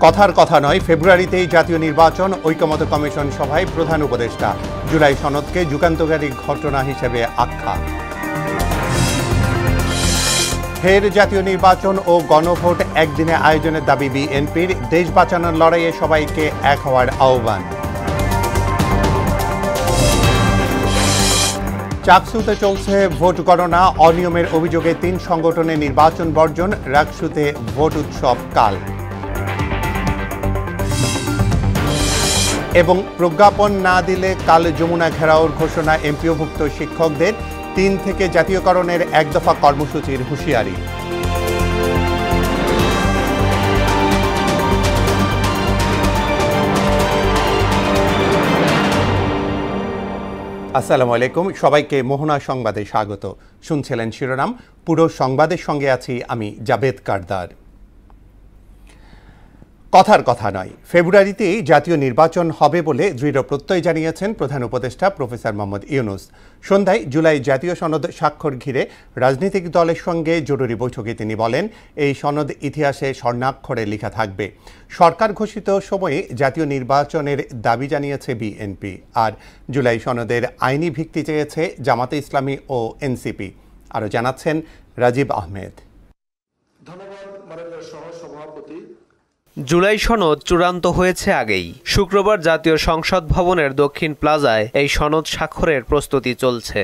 কথার কথা নয়, ফেব্রুয়ারিতেই জাতীয় নির্বাচন, ঐকমত্য কমিশন সভায় প্রধান উপদেষ্টা। জুলাই সনদকে যুগান্তকারী ঘটনা হিসেবে আখ্যা। ফের জাতীয় নির্বাচন ও গণভোট একদিনে আয়োজনের দাবি বিএনপির। দেশ বাঁচানোর লড়াইয়ে সবাইকে এক হওয়ার আহ্বান। চাকসুতে চলছে ভোট গণনা, অনিয়মের অভিযোগে 3 সংগঠনের নির্বাচন বর্জন, রাকসুতে ভোট উৎসব কাল। এবং প্রজ্ঞাপন না দিলে কাল যমুনা ঘেরাওর ঘোষণা এমপিওভুক্ত শিক্ষকদের। 3 থেকে জাতীয়করণের 1 দফা কর্মসূচির হুঁশিয়ারি। আসসালামু আলাইকুম, সবাইকে মোহনা সংবাদে স্বাগত। শুনছিলেন শিরোনাম, পুরো সংবাদের সঙ্গে আছি আমি জাবেদ কারদার। কথার কথা নয়, ফেব্রুয়ারিতেই জাতীয় নির্বাচন হবে বলে দৃঢ় প্রত্যয় জানিয়েছেন প্রধান উপদেষ্টা প্রফেসর মোহাম্মদ ইউনূস। সন্ধ্যায় জুলাই জাতীয় সনদ স্বাক্ষর ঘিরে রাজনৈতিক দলের সঙ্গে জরুরি বৈঠকে তিনি বলেন, এই সনদ ইতিহাসে স্বর্ণাক্ষরে লেখা থাকবে। সরকার ঘোষিত সময়ে জাতীয় নির্বাচনের দাবি জানিয়েছে বিএনপি, আর জুলাই সনদের আইনি ভিত্তি চেয়েছে জামাতে ইসলামী ও এনসিপি। আরও জানাচ্ছেন রাজীব আহমেদ। ধন্যবাদ মাননীয় সহ-সভাপতি। জুলাই সনদ চূড়ান্ত হয়েছে আগেই। শুক্রবার জাতীয় সংসদ ভবনের দক্ষিণ প্লাজায় এই সনদ স্বাক্ষরের প্রস্তুতি চলছে।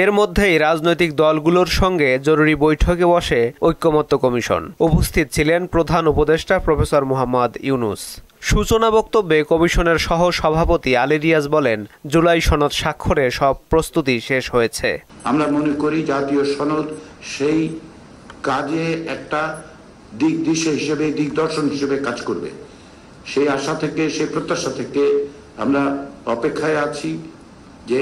এর মধ্যেই রাজনৈতিক দলগুলোর সঙ্গে জরুরি বৈঠকে বসে ঐকমত্য কমিশন। উপস্থিত ছিলেন প্রধান উপদেষ্টা প্রফেসর মোহাম্মদ ইউনূস। সূচনা বক্তব্যে কমিশনের সহ সভাপতি আলী রিয়াজ বলেন, জুলাই সনদ স্বাক্ষরে সব প্রস্তুতি শেষ হয়েছে। আমরা মনে করি জাতীয় সনদ সেই কাজে একটা দিশা হিসেবে, দিগদর্শন হিসেবে কাজ করবে। সেই আশা থেকে, সেই প্রত্যাশা থেকে আমরা অপেক্ষায় আছি যে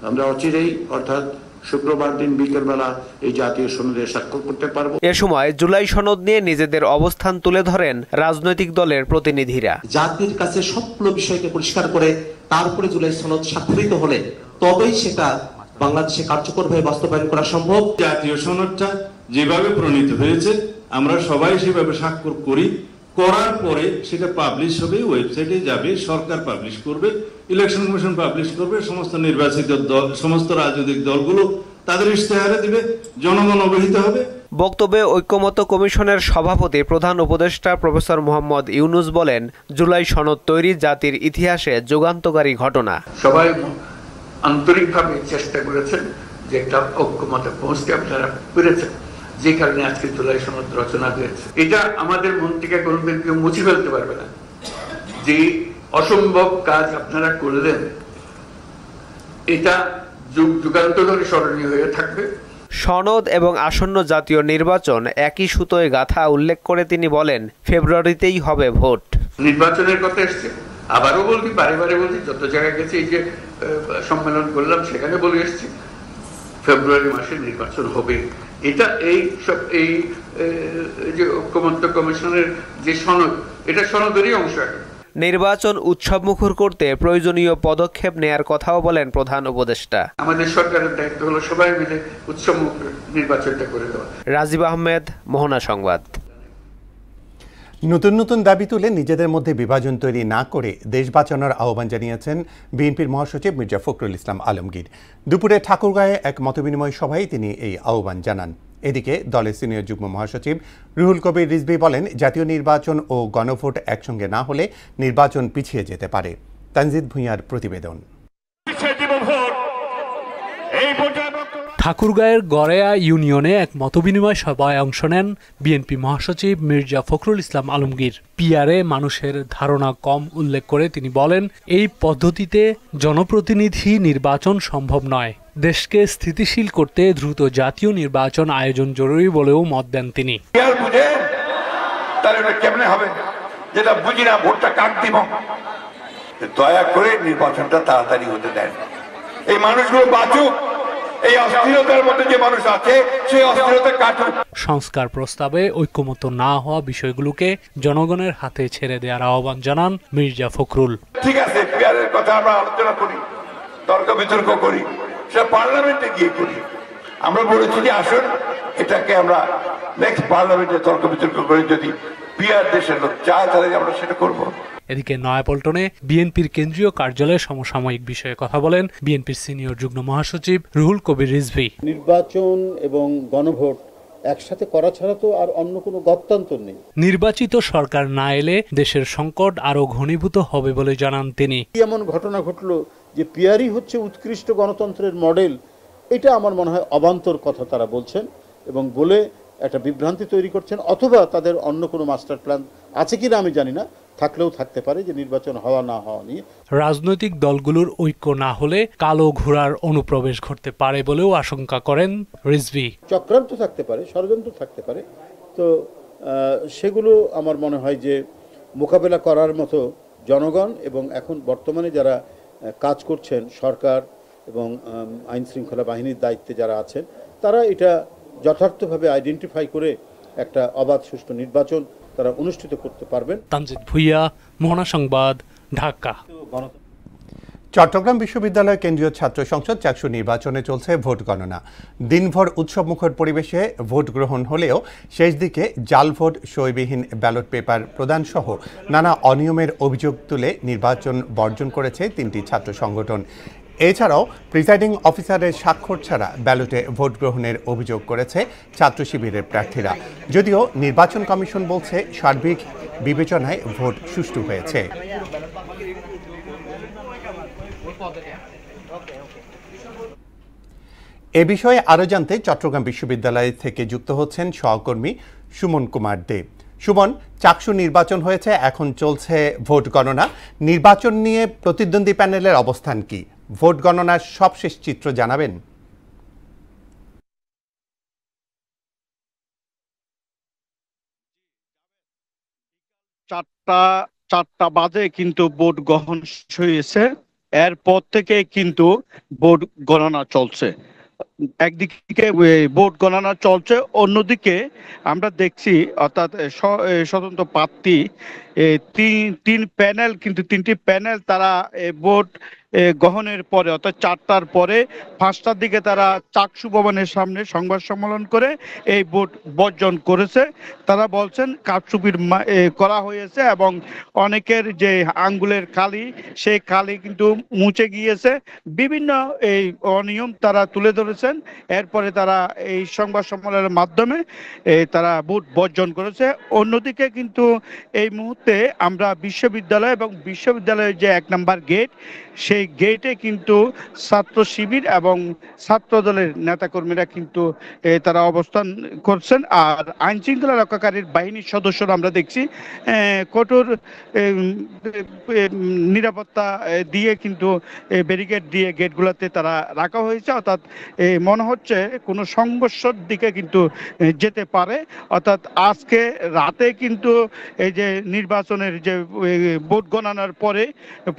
আমরা অচিরেই, অর্থাৎ শুক্রবার দিন বিকেলবেলা এই জাতীয় সনদে স্বাক্ষর করতে পারবো। এ সময় জুলাই সনদ নিয়ে নিজেদের অবস্থান তুলে ধরেন রাজনৈতিক দলের প্রতিনিধিরা। জাতির কাছে সবগুলো বিষয়কে পরিষ্কার করে তারপরে জুলাই সনদ স্বাক্ষরিত হলে তবেই সেটা বাংলাদেশে কার্যকরভাবে বাস্তবায়ন করা সম্ভব। জাতীয় সনদটা যেভাবে প্রণীত হয়েছে আমরা সবাই সেভাবে স্বাক্ষর করি, করার পরে সেটা পাবলিশ হবে, ওয়েবসাইটে যাবে, সরকার পাবলিশ করবে, ইলেকশন কমিশন পাবলিশ করবে, সমস্ত নির্বাচিত দল, সমস্ত রাজনৈতিক দলগুলো তাদের ইশতেহারে দিবে, জনগণ অবহিত হবে। বক্তব্যে ঐকমত্য কমিশনের সভাপতি প্রধান উপদেষ্টা প্রফেসর মোহাম্মদ ইউনূস বলেন, জুলাই সনদ তৈরি জাতির ইতিহাসে যুগান্তকারী ঘটনা। সবাই আন্তরিকভাবে চেষ্টা করেছেন যে একটা ঐকমত্যে পৌঁছতে আপনারা পেরেছেন, যে কারণে আজকে জুলাই সনদ রচনা হয়েছে। এটা আমাদের মন থেকে কোনোদিন কেউ মুছে ফেলতে পারবে না। যে অসম্ভব কাজ আপনারা করলেন, এটা যুগ যুগান্তকারী স্মরণীয় হয়ে থাকবে। সনদ এবং আসন্ন জাতীয় নির্বাচন একই সুতোয় গাঁথা উল্লেখ করে তিনি বলেন, ফেব্রুয়ারিতেই হবে ভোট। নির্বাচনের কথা এসছে, আবারও বলছি, বারে বারে বলছি, যত জায়গায় গেছে, এই যে সম্মেলন করলাম সেখানে বলে এসছি, ফেব্রুয়ারি মাসে নির্বাচন হবে। এটা এই সব এই যে ঐকমত্য কমিশনের যে সনদ, এটা সনদেরই অংশ। নির্বাচন উৎসবমুখর করতে প্রয়োজনীয় পদক্ষেপ নেয়ার কথাও বলেন প্রধান উপদেষ্টা। আমাদের সরকারের দায়িত্ব হলো সবাই মিলে উৎসবমুখর নির্বাচনটা করে দেওয়া। রাজীব আহমেদ, মোহনা সংবাদ। নতুন নতুন দাবি তুলে নিজেদের মধ্যে বিভাজন তৈরি না করে দেশ বাঁচানোর আহ্বান জানিয়েছেন বিএনপির মহাসচিব মির্জা ফখরুল ইসলাম আলমগীর। দুপুরে ঠাকুরগাঁয়ে এক মতবিনিময় সভায় তিনি এই আহ্বান জানান। এদিকে দলের সিনিয়র যুগ্ম মহাসচিব রুহুল কবির রিজভী বলেন, জাতীয় নির্বাচন ও গণভোট একসঙ্গে না হলে নির্বাচন পিছিয়ে যেতে পারে। তানজিদ ভুঁইয়ার প্রতিবেদন। ঠাকুরগাঁয়ের গড়েয়া ইউনিয়নে এক মতবিনিময় সভায় অংশ নেন বিএনপি মহাসচিব মির্জা ফখরুল ইসলাম আলমগীর। পিআরে মানুষের ধারণা কম উল্লেখ করে তিনি বলেন, এই পদ্ধতিতে জনপ্রতিনিধি নির্বাচন সম্ভব নয়। দেশকে স্থিতিশীল করতে দ্রুত জাতীয় নির্বাচন আয়োজন জরুরি বলেও মত দেন তিনি। যেটা বুঝি না, ভোটটা কাট দিব, দয়া করে নির্বাচনটা তাড়াতাড়ি হতে দেন, এই মানুষগুলো বাঁচুক, এই অস্থিরতার মধ্যে যে মানুষ আছে সেই অস্থিরতা কাটুক। সংস্কার প্রস্তাবে ঐকমত্য না হওয়া বিষয়গুলোকে জনগণের হাতে ছেড়ে দেওয়ার আহ্বান জানান মির্জা ফখরুল। ঠিক আছে, পিয়ারের কথা আমরা আলোচনা করি, তর্ক বিতর্ক করি, সেটা পার্লামেন্টে গিয়ে করি। আমরা বলেছি যে আসুন এটাকে আমরা নেক্সট পার্লামেন্টে তর্ক বিতর্ক করে যদি পিআর দেশের লোক চায় তাহলে আমরা সেটা করবো। এদিকে নয়াপল্টনে বিএনপির কেন্দ্রীয় কার্যালয়ে সমসাময়িক বিষয়ে কথা বলেন বিএনপির সিনিয়র যুগ্ম মহাসচিব রুহুল কবির রিজভী। নির্বাচন এবং গণভোট একসাথে করা ছাড়া তো আর অন্য কোনো গত্যন্তর নেই। নির্বাচিত সরকার না এলে দেশের সংকট আরো ঘনীভূত হবে বলে জানান তিনি। এমন ঘটনা ঘটলো যে পিআরই হচ্ছে উৎকৃষ্ট গণতন্ত্রের মডেল, এটা আমার মনে হয় অবান্তর কথা তারা বলছেন এবং বলে একটা বিভ্রান্তি তৈরি করছেন, অথবা তাদের অন্য কোনো মাস্টার প্ল্যান আছে কিনা আমি জানি না, থাকলেও থাকতে পারে যে নির্বাচন হওয়া না হওয়া নিয়ে। রাজনৈতিক দলগুলোর ঐক্য না হলে কালো ঘোড়ার অনুপ্রবেশ ঘটতে পারে বলেও আশঙ্কা করেন রিজভী। চক্রান্ত থাকতে পারে, ষড়যন্ত্র থাকতে পারে, তো সেগুলো আমার মনে হয় যে মোকাবেলা করার মতো জনগণ এবং এখন বর্তমানে যারা কাজ করছেন সরকার এবং আইন শৃঙ্খলা বাহিনীর দায়িত্বে যারা আছেন তারা এটা যথার্থভাবে আইডেন্টিফাই করে একটা অবাধ সুষ্ঠু নির্বাচন তারা অনুষ্ঠিত করতে পারবেন। তানজিদ ভুইয়া, মোহনা সংবাদ, ঢাকা। চট্টগ্রাম বিশ্ববিদ্যালয় কেন্দ্রীয় ছাত্র সংসদ চাকসু নির্বাচনে চলছে ভোট গণনা। দিনভর উৎসবমুখর পরিবেশে ভোট গ্রহণ হলেও শেষ দিকে জাল ভোট, সইবিহীন ব্যালট পেপার প্রদান সহ নানা অনিয়মের অভিযোগ তুলে নির্বাচন বর্জন করেছে 3টি ছাত্র সংগঠন। এছাড়াও প্রিসাইডিং অফিসারের স্বাক্ষর ছাড়া ব্যালটে ভোট গ্রহণের অভিযোগ করেছে ছাত্র শিবিরের প্রার্থীরা। যদিও নির্বাচন কমিশন বলছে সার্বিক বিবেচনায় ভোট সুষ্ঠু হয়েছে। এ বিষয়ে আরো জানতে চট্টগ্রাম বিশ্ববিদ্যালয় থেকে যুক্ত হচ্ছেন সহকর্মী সুমন কুমার দে। সুমন, চাকসু নির্বাচন হয়েছে, এখন চলছে ভোট গণনা। নির্বাচন নিয়ে প্রতিদ্বন্দ্বী প্যানেলের অবস্থান কি? ভোট গণনার সবশেষ চিত্র জানাবেন। চারটা বাজে কিন্তু ভোট গ্রহণ হয়েছে, এরপর থেকে কিন্তু ভোট গণনা চলছে। একদিকে ভোট গণনা চলছে, অন্যদিকে আমরা দেখছি অর্থাৎ স্বতন্ত্র প্রার্থী তিনটি প্যানেল তারা ভোট গ্রহণের পরে অর্থাৎ 4টার পরে 5টার দিকে তারা চাকসু ভবনের সামনে সংবাদ সম্মেলন করে এই ভোট বর্জন করেছে। তারা বলছেন কারচুপি করা হয়েছে এবং অনেকের যে আঙ্গুলের কালি, সেই কালি কিন্তু মুছে গিয়েছে। বিভিন্ন এই অনিয়ম তারা তুলে ধরেছেন। এরপরে তারা এই সংবাদ সম্মেলনের মাধ্যমে তারা ভোট বর্জন করেছে। অন্যদিকে কিন্তু এই মুহূর্তে আমরা বিশ্ববিদ্যালয় এবং বিশ্ববিদ্যালয়ের যে 1 নম্বর গেট, সেই গেটে কিন্তু ছাত্র শিবির এবং ছাত্র দলের নেতাকর্মীরা কিন্তু তারা অবস্থান করছেন। আর আইন শৃঙ্খলা রক্ষাকারীর বাহিনীর সদস্যরা আমরা দেখছি কঠোর নিরাপত্তা দিয়ে কিন্তু ব্যারিকেড দিয়ে গেটগুলোতে তারা রাখা হয়েছে। অর্থাৎ মনে হচ্ছে কোনো সংঘর্ষের দিকে কিন্তু যেতে পারে। অর্থাৎ আজকে রাতে কিন্তু এই যে নির্বাচনের যে ভোট গণনার পরে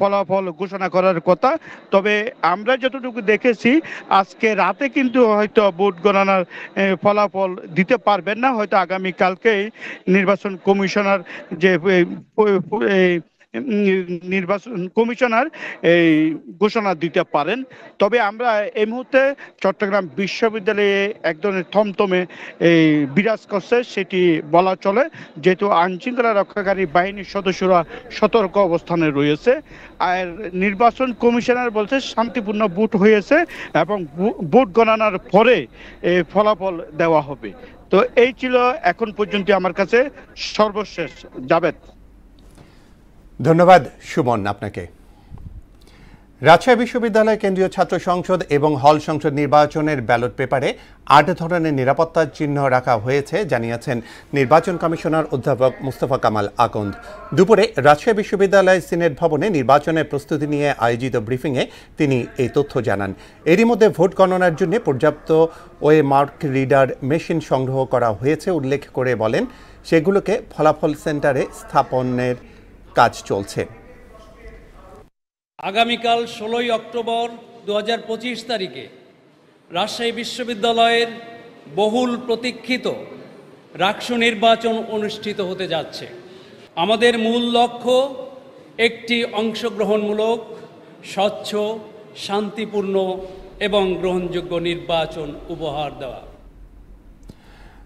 ফলাফল ঘোষণা করার কথা, তবে আমরা যতটুকু দেখেছি আজকে রাতে কিন্তু হয়তো ভোট গণনার ফলাফল দিতে পারবেন না, হয়তো আগামী কালকে নির্বাচন কমিশনার যে নির্বাচন কমিশনার এই ঘোষণা দিতে পারেন। তবে আমরা এই মুহূর্তে চট্টগ্রাম বিশ্ববিদ্যালয়ে এক ধরনের থমথমে বিরাজ করছে, সেটি বলা চলে, যেহেতু আইন শৃঙ্খলা রক্ষাকারী বাহিনীর সদস্যরা সতর্ক অবস্থানে রয়েছে। আর নির্বাচন কমিশনার বলছে শান্তিপূর্ণ ভোট হয়েছে এবং ভোট গণনার পরে ফলাফল দেওয়া হবে। তো এই ছিল এখন পর্যন্ত আমার কাছে সর্বশেষ। জাবেদ। ধন্যবাদ সুমন আপনাকে। রাজশাহী বিশ্ববিদ্যালয় কেন্দ্রীয় ছাত্র সংসদ এবং হল সংসদ নির্বাচনের ব্যালট পেপারে 8 ধরনের নিরাপত্তার চিহ্ন রাখা হয়েছে জানিয়েছেন নির্বাচন কমিশনার অধ্যাপক মুস্তফা কামাল আকন্দ। দুপুরে রাজশাহী বিশ্ববিদ্যালয় সিনেট ভবনে নির্বাচনের প্রস্তুতি নিয়ে আয়োজিত ব্রিফিংয়ে তিনি এই তথ্য জানান। এরই মধ্যে ভোট গণনার জন্য পর্যাপ্ত ওয়েমার্ক রিডার মেশিন সংগ্রহ করা হয়েছে উল্লেখ করে বলেন, সেগুলোকে ফলাফল সেন্টারে স্থাপনের কাজ চলছে। আগামীকাল 16ই অক্টোবর 2025 তারিখে রাজশাহী বিশ্ববিদ্যালয়ের বহুল প্রতীক্ষিত রাকসু নির্বাচন অনুষ্ঠিত হতে যাচ্ছে। আমাদের মূল লক্ষ্য একটি অংশগ্রহণমূলক, স্বচ্ছ, শান্তিপূর্ণ এবং গ্রহণযোগ্য নির্বাচন উপহার দেওয়া।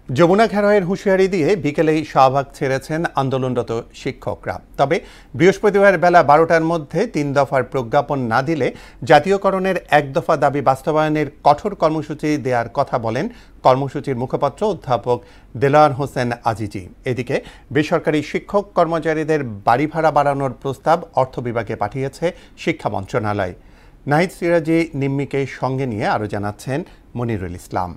যমুনা ঘেরাওয়ের হুঁশিয়ারি দিয়ে বিকেলেই শাহবাগ ছেড়েছেন আন্দোলনরত শিক্ষকরা। তবে বৃহস্পতিবার বেলা 12টার মধ্যে 3 দফার প্রজ্ঞাপন না দিলে জাতীয়করণের 1 দফা দাবি বাস্তবায়নের কঠোর কর্মসূচি দেওয়ার কথা বলেন কর্মসূচির মুখপাত্র অধ্যাপক দেলোয়ার হোসেন আজিজি। এদিকে বেসরকারি শিক্ষক কর্মচারীদের বাড়ি ভাড়া বাড়ানোর প্রস্তাব অর্থ বিভাগে পাঠিয়েছে শিক্ষা মন্ত্রণালয়। নাহিদ সিরাজি নিম্মিকে সঙ্গে নিয়ে আরও জানাচ্ছেন মনিরুল ইসলাম।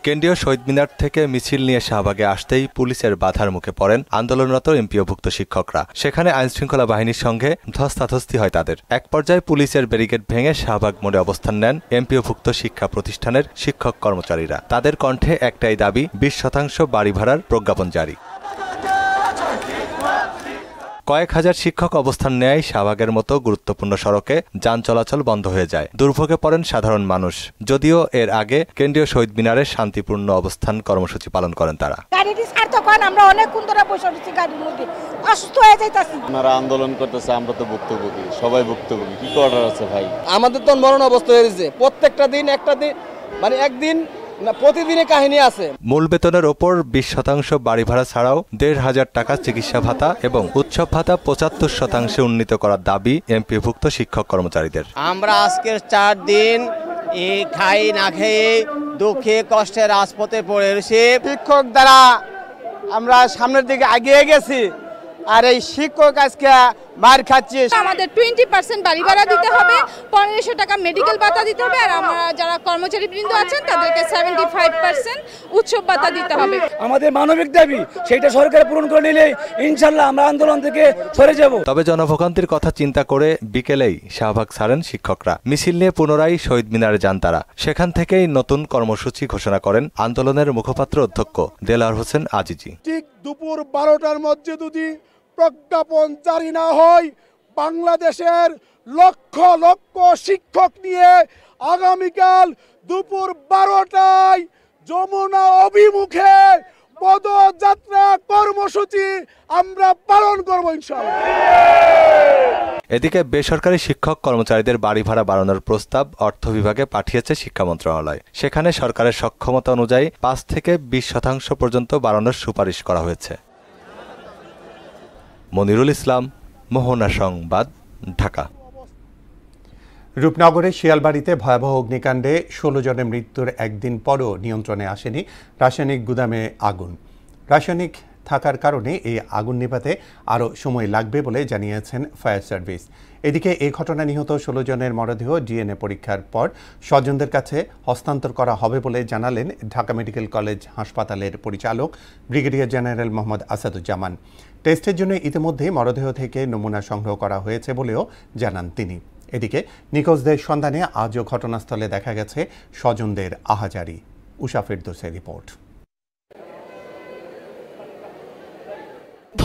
কেন্দ্রীয় শহীদ মিনার থেকে মিছিল নিয়ে শাহবাগে আসতেই পুলিশের বাধার মুখে পড়েন আন্দোলনরত এমপিওভুক্ত শিক্ষকরা। সেখানে আইনশৃঙ্খলা বাহিনীর সঙ্গে ধস্তাধস্তি হয় তাদের। এক পর্যায়ে পুলিশের ব্যারিকেড ভেঙে শাহবাগ মোড়ে অবস্থান নেন এমপিওভুক্ত শিক্ষা প্রতিষ্ঠানের শিক্ষক কর্মচারীরা। তাদের কণ্ঠে একটাই দাবি, 20% বাড়ি ভাড়ার প্রজ্ঞাপন জারি। কয়েক হাজার শিক্ষক অবস্থান নেয় শাহবাগের মতো গুরুত্বপূর্ণ সড়কে যান চলাচল বন্ধ হয়ে যায়। দুর্ভোগে পড়েন সাধারণ মানুষ। যদিও এর আগে কেন্দ্রীয় শহীদ মিনারে শান্তিপূর্ণ অবস্থান কর্মসূচি পালন করেন তারা। আমরা অনেকক্ষণ ধরে বসে আছি গাড়ির মধ্যে, অসুস্থ হয়ে যাইতাছি। আপনারা আন্দোলন করতেছে, আমরা তো ভুক্তভোগী, সবাই ভুক্তভোগী। কি করার আছে ভাই? আমাদের তো মরণ অবস্থা হয়েছে। প্রত্যেকটা দিন একটা দিন, মানে একদিন না প্রতিদিনের কাহিনী আছে। মূল বেতনের ওপর 20% বাড়ি ভাড়া ছাড়াও 1,500 টাকা চিকিৎসা ভাতা এবং উৎসব ভাতা 75% উন্নীত করার দাবি এমপিভুক্ত শিক্ষক কর্মচারীদের। আমরা আজকের 4 দিন এই খাই না খেয়ে দুঃখে কষ্টে রাজপথে পড়ে রয়েছি। শিক্ষক দ্বারা আমরা সামনের দিকে এগিয়ে গেছি, আর এই শিক্ষক আজকে মার খাচ্ছে। আমাদের 20% বাড়ি ভাড়া দিতে হবে, 1500 টাকা মেডিকেল ভাতা দিতে হবে, আর আমরা যারা কর্মচারী বৃন্দ আছেন তাদেরকে 75% উৎসব ভাতা দিতে হবে। আমাদের মানবিক দাবি সেটা সরকার পূরণ করে নিলে ইনশাআল্লাহ আমরা আন্দোলন থেকে সরে যাব। তবে জনভোগান্তির কথা চিন্তা করে বিকেলেই শাহবাগ ছাড়েন শিক্ষকরা। মিছিল নিয়ে পুনরায় শহীদ মিনারে যান তারা। সেখান থেকেই নতুন কর্মসূচি ঘোষণা করেন আন্দোলনের মুখপাত্র অধ্যক্ষ দেলোয়ার হোসেন আজিজি। ঠিক দুপুর 12টার মধ্যে যদি প্রজ্ঞাপন জারি না হয়, বাংলাদেশের লক্ষ লক্ষ শিক্ষক নিয়ে আগামীকাল দুপুর 12টায় যমুনা অভিমুখে পদযাত্রা কর্মসূচি আমরা পালন করব ইনশাআল্লাহ। এদিকে বেসরকারি শিক্ষক কর্মচারীদের বাড়ি ভাড়া বাড়ানোর প্রস্তাব অর্থ বিভাগে পাঠিয়েছে শিক্ষা মন্ত্রণালয়। সেখানে সরকারের সক্ষমতা অনুযায়ী 5 থেকে 20% পর্যন্ত বাড়ানোর সুপারিশ করা হয়েছে। মনিরুল ইসলাম, মোহনা সংবাদ, ঢাকা। রূপনগরের শিয়ালবাড়িতে ভয়াবহ অগ্নিকাণ্ডে 16 জনের মৃত্যুর একদিন পরও নিয়ন্ত্রণে আসেনি রাসায়নিক গুদামে আগুন। রাসায়নিক থাকার কারণে এই আগুন নেভাতে আরও সময় লাগবে বলে জানিয়েছেন ফায়ার সার্ভিস। এদিকে এই ঘটনা নিহত 16 জনের মরদেহ ডিএনএ পরীক্ষার পর স্বজনদের কাছে হস্তান্তর করা হবে বলে জানালেন ঢাকা মেডিকেল কলেজ হাসপাতালের পরিচালক ব্রিগেডিয়ার জেনারেল মোহাম্মদ আসাদুজ্জামান। টেস্টের জন্য ইতিমধ্যেই মরদেহ থেকে নমুনা সংগ্রহ করা হয়েছে বলেও জানান তিনি। এদিকে নিখোঁজদের সন্ধানে আজও ঘটনাস্থলে দেখা গেছে স্বজনদের আহাজারি। উষা ফেরদৌসের রিপোর্ট।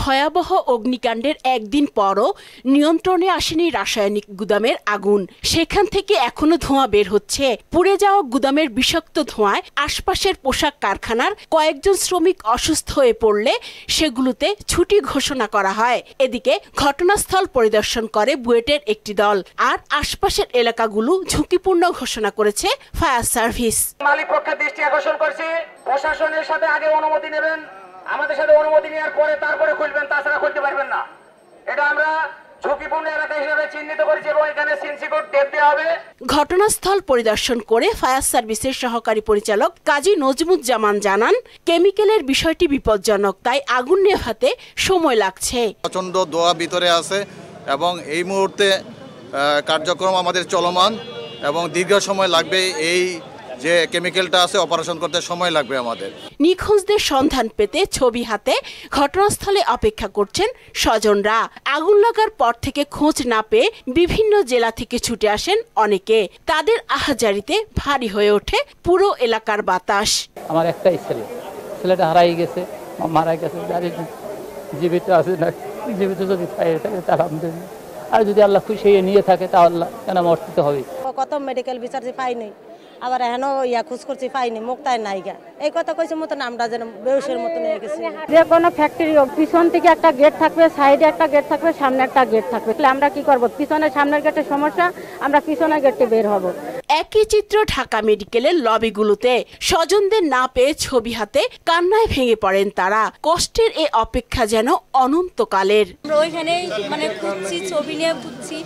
ভয়াবহ অগ্নিকাণ্ডের একদিন পরও নিয়ন্ত্রণে আসেনি রাসায়নিক গুদামের আগুন। সেখান থেকে এখনো ধোঁয়া বের হচ্ছে। পুড়ে যাওয়া গুদামের বিষাক্ত ধোঁয়ায় আশপাশের পোশাক কারখানার কয়েকজন শ্রমিক অসুস্থ হয়ে পড়লে সেগুলোতে ছুটি ঘোষণা করা হয়। এদিকে ঘটনাস্থল পরিদর্শন করে বুয়েটের একটি দল, আর আশপাশের এলাকাগুলো ঝুঁকিপূর্ণ ঘোষণা করেছে ফায়ার সার্ভিস। মালিক পক্ষের দৃষ্টি আকর্ষণ করছি, প্রশাসনের সাথে আগে অনুমতি নেবেন, আমাদের সাথে অনুমতি নেওয়ার পরে তারপরে খুলবেন, তাছাড়া খুলতে পারবেন না। এটা আমরা ঝুঁকিপূর্ণ এলাকা হিসেবে চিহ্নিত করেছি এবং এখানে সিনসিকোড টেপ দেওয়া হবে। ঘটনাস্থল পরিদর্শন করে ফায়ার সার্ভিসের সহকারী পরিচালক কাজী নজমুজ্জামান জানান, কেমিক্যালের বিষয়টি বিপজ্জনক, তাই আগুন নেভাতে সময় লাগছে। প্রচন্ড ধোঁয়া ভিতরে আছে এবং এই মুহূর্তে কার্যক্রম আমাদের চলমান এবং দীর্ঘ সময় লাগবে। এই যে কেমিক্যালটা আছে অপারেশন করতে সময় লাগবে আমাদের। নিখোঁজদের সন্ধান পেতে ছবি হাতে ঘটনাস্থলে অপেক্ষা করছেন স্বজনরা। আগুন লাগার পর থেকে খোঁজ না পেয়ে বিভিন্ন জেলা থেকে ছুটে আসেন অনেকে। তাদের আহাজারিতে ভারী হয়ে ওঠে পুরো এলাকার বাতাস। আমার একটাই ছেলেটা হারাই গেছে, মারা গেছে, জীবিত আছে না, জীবিত যদি পাই থাকে আলহামদুলিল্লাহ, আর যদি আল্লাহ খুশি হয়ে নিয়ে থাকে তাহলে কেন মরতে হবে। কত মেডিকেল বিচারছি পাইনি, আবার এখন খোঁজ করছি পাইনি, মুক্তায় নাইগা এই কথা কইছে মতন আমরা যেন বেউসের মতন হয়ে গেছি। যে কোনো ফ্যাক্টরি হোক, পিছন থেকে একটা গেট থাকবে, সাইডে একটা গেট থাকবে, সামনে একটা গেট থাকবে। আমরা কি করব? পিছনের সামনের গেটের সমস্যা, আমরা পিছনের গেটে বের হব। একই চিত্র ঢাকা মেডিকেলের লবিগুলোতে। স্বজনদের না পেয়ে ছবি হাতে কান্নায় ভেঙে পড়েন তারা। কষ্টের এ অপেক্ষা যেন অনন্তকালের। আমরা ওইখানেই মানে খুঁজছি, ছবি নিয়ে খুঁজছি,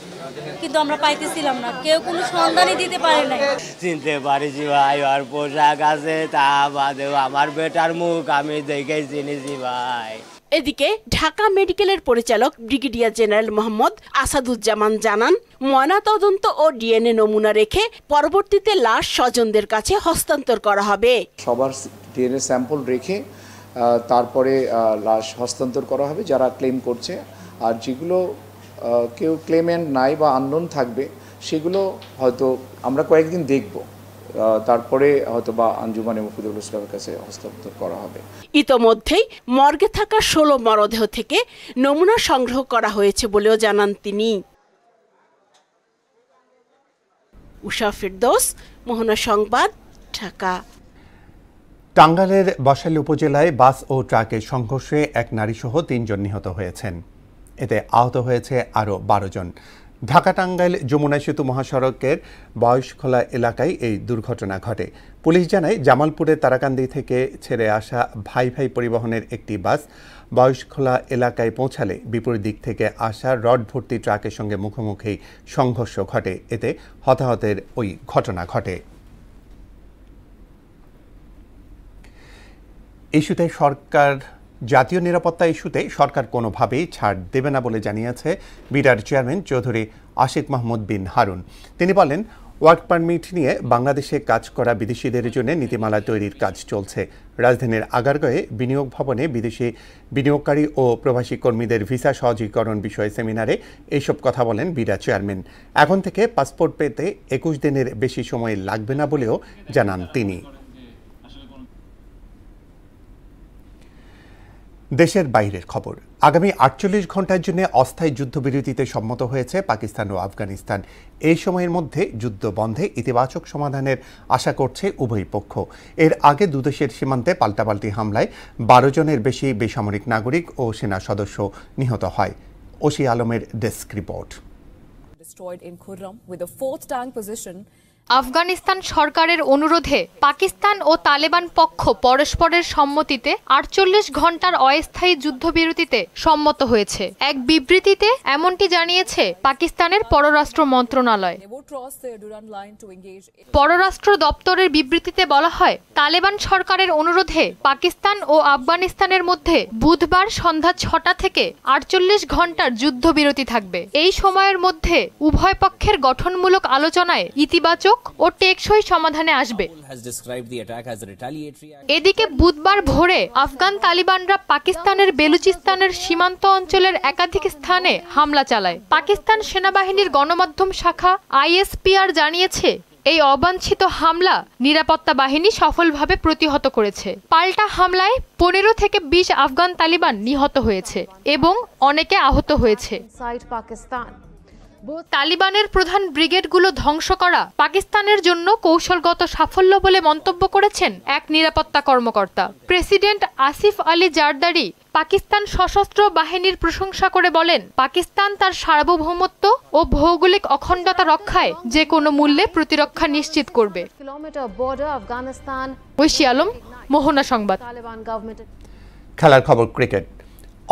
কিন্তু আমরা পাইতেছিলাম না, কেউ কোনো সন্ধানই দিতে পারে নাই। চিনতে পারিছি ভাই, আর পোশাক আছে, তা বাদেও আমার বেটার মুখ আমি দেখে চিনেছি ভাই। এদিকে ঢাকা মেডিকেলের পরিচালক ব্রিগেডিয়ার জেনারেল মোহাম্মদ আসাদুজ্জামান জানান, ময়নাতদন্ত ও ডিএনএ নমুনা রেখে পরবর্তীতে লাশ স্বজনদের কাছে হস্তান্তর করা হবে। সবার ডিএনএ স্যাম্পল রেখে তারপরে লাশ হস্তান্তর করা হবে যারা ক্লেম করছে, আর যেগুলো কেউ ক্লেমেন্ট নাই বা আননোন থাকবে সেগুলো হয়তো আমরা কয়েকদিন দেখব, তারপরে হয়তো বা আঞ্জুমানে মুফিদুল ইসলামের কাছে হস্তান্তর করা হবে। ইতোমধ্যেই মর্গে থাকা 16 মরদেহ থেকে নমুনা সংগ্রহ করা হয়েছে বলেও জানান তিনি। উষা ফিরদৌস, মোহনা সংবাদ, ঢাকা। টাঙ্গাইলের বসাইল উপজেলায় বাস ও ট্রাকের সংঘর্ষে এক নারীসহ 3 জন নিহত হয়েছেন। এতে আহত হয়েছে আরও 12 জন। ঢাকা টাঙ্গাইল যমুনা সেতু মহাসড়কের বয়সখোলা এলাকায় এই দুর্ঘটনা ঘটে। পুলিশ জানায়, জামালপুরের তারাকান্দি থেকে ছেড়ে আসা ভাই ভাই পরিবহনের একটি বাস বয়সখোলা এলাকায় পৌঁছালে বিপরীত দিক থেকে আসা রড ভর্তি ট্রাকের সঙ্গে মুখোমুখি সংঘর্ষ ঘটে। এতে হতাহতের ওই ঘটনা ঘটে। ইস্যুতে জাতীয় নিরাপত্তা ইস্যুতে সরকার কোনোভাবেই ছাড় দেবে না বলে জানিয়েছে বিডার চেয়ারম্যান চৌধুরী আশিক মাহমুদ বিন হারুন। তিনি বলেন, ওয়ার্ক পারমিট নিয়ে বাংলাদেশে কাজ করা বিদেশিদের জন্য নীতিমালা তৈরির কাজ চলছে। রাজধানীর আগারগাঁয়ে বিনিয়োগ ভবনে বিদেশি বিনিয়োগকারী ও প্রবাসী কর্মীদের ভিসা সহজীকরণ বিষয়ে সেমিনারে এইসব কথা বলেন বিডা চেয়ারম্যান। এখন থেকে পাসপোর্ট পেতে 21 দিনের বেশি সময় লাগবে না বলেও জানান তিনি। দেশের বাইরের খবর। আগামী 48 ঘন্টার জন্য অস্থায়ী যুদ্ধবিরতিতে সম্মত হয়েছে পাকিস্তান ও আফগানিস্তান। এই সময়ের মধ্যে যুদ্ধ বন্ধে ইতিবাচক সমাধানের আশা করছে উভয় পক্ষ। এর আগে দুদেশের সীমান্তে পাল্টাপাল্টি হামলায় 12 জনের বেশি বেসামরিক নাগরিক ও সেনা সদস্য নিহত হয়। ওসি আলমের ডেস্ক রিপোর্ট। আফগানিস্তান সরকারের অনুরোধে পাকিস্তান ও তালেবান পক্ষ পরস্পরের সম্মতিতে 48 ঘন্টার অস্থায়ী যুদ্ধবিরতিতে সম্মত হয়েছে। এক বিবৃতিতে এমনটি জানিয়েছে পাকিস্তানের পররাষ্ট্র মন্ত্রণালয়। পররাষ্ট্র দপ্তরের বিবৃতিতে বলা হয়, তালেবান সরকারের অনুরোধে পাকিস্তান ও আফগানিস্তানের মধ্যে বুধবার সন্ধ্যা 6টা থেকে 48 ঘন্টার যুদ্ধবিরতি থাকবে। এই সময়ের মধ্যে উভয় পক্ষের গঠনমূলক আলোচনায় ইতিবাচক ও টেকসই সমাধানে আসবে। এদিকে বুধবার ভোরে আফগান তালিবানরা পাকিস্তানের বেলুচিস্তানের সীমান্ত অঞ্চলের একাধিক স্থানে হামলা চালায়। পাকিস্তান সেনাবাহিনীর গণমাধ্যম শাখা ISPR জানিয়েছে, এই অবাঞ্ছিত হামলা নিরাপত্তা বাহিনী সফলভাবে প্রতিহত করেছে। পাল্টা হামলায় 15 থেকে 20 আফগান তালিবান নিহত হয়েছে এবং অনেকে আহত হয়েছে। তালিবানের প্রধান ব্রিগেডগুলো ধ্বংস করা পাকিস্তানের জন্য কৌশলগত সাফল্য বলে মন্তব্য করেছেন এক নিরাপত্তা কর্মকর্তা। প্রেসিডেন্ট আসিফ আলী জারদারি পাকিস্তান সশস্ত্র বাহিনীর প্রশংসা করে বলেন, পাকিস্তান তার সার্বভৌমত্ব ও ভৌগোলিক অখণ্ডতা রক্ষায় যে কোনো মূল্যে প্রতিরক্ষা নিশ্চিত করবে। ঐশী আলম, মোহনা সংবাদ। খেলার খবর। ক্রিকেট।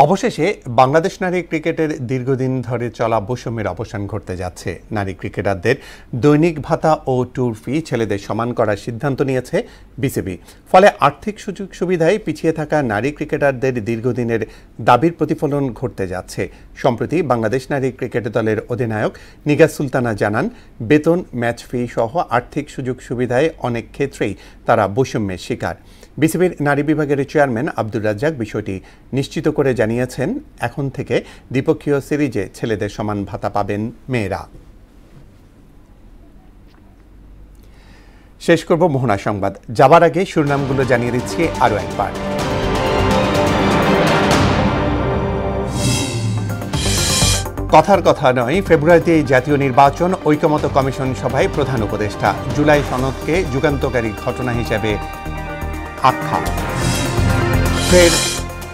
অবশেষে বাংলাদেশ নারী ক্রিকেটের দীর্ঘদিন ধরে চলা বৈষম্যের অবসান ঘটতে যাচ্ছে। নারী ক্রিকেটারদের দৈনিক ভাতা ও ট্যুর ফি ছেলেদের সমান করার সিদ্ধান্ত নিয়েছে বিসিবি। ফলে আর্থিক সুযোগ সুবিধায় পিছিয়ে থাকা নারী ক্রিকেটারদের দীর্ঘদিনের দাবির প্রতিফলন ঘটতে যাচ্ছে। সম্প্রতি বাংলাদেশ নারী ক্রিকেট দলের অধিনায়ক নিগার সুলতানা জানান, বেতন, ম্যাচ ফি সহ আর্থিক সুযোগ সুবিধায় অনেক ক্ষেত্রেই তারা বৈষম্যের শিকার। বিসিবির নারী বিভাগের চেয়ারম্যান আব্দুর রাজ্জাক বিষয়টি নিশ্চিত করে জানিয়েছেন, এখন থেকে দ্বিপক্ষীয় সিরিজে ছেলেদের সমান ভাতা পাবেন মেয়েরা। শেষ করব মোহনা সংবাদ। যাবার আগে শিরোনামগুলো জানিয়ে দিচ্ছি আরও একবার। কথার কথা নয়, ফেব্রুয়ারিতে জাতীয় নির্বাচন, ঐকমত্য কমিশন সভায় প্রধান উপদেষ্টা। জুলাই সনদকে যুগান্তকারী ঘটনা হিসেবে আখ্যা।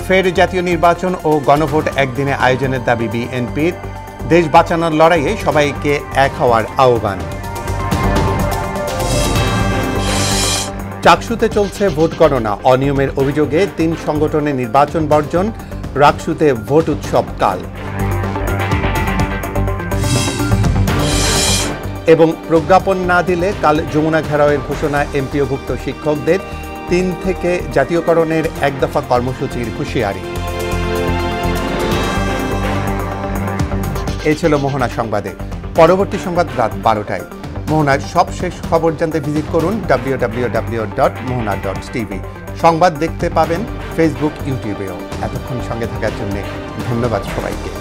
ফের জাতীয় নির্বাচন ও গণভোট একদিনে আয়োজনের দাবি বিএনপির। দেশ বাঁচানোর লড়াইয়ে সবাইকে এক হওয়ার আহ্বান। চাকসুতে চলছে ভোট গণনা, অনিয়মের অভিযোগে 3 সংগঠনের নির্বাচন বর্জন, রাকসুতে ভোট উৎসব কাল। এবং প্রজ্ঞাপন না দিলে কাল যমুনা ঘেরাওয়ের ঘোষণা এমপিওভুক্ত শিক্ষকদের, 3 থেকে জাতীয়করণের 1 দফা কর্মসূচির হুঁশিয়ারি। এই ছিল মোহনা সংবাদে। পরবর্তী সংবাদ রাত 12টায়। মোহনার সবশেষ খবর জানতে ভিজিট করুন www.mohana.tv। সংবাদ দেখতে পাবেন ফেসবুক, ইউটিউবেও। এতক্ষণ সঙ্গে থাকার জন্য ধন্যবাদ সবাইকে।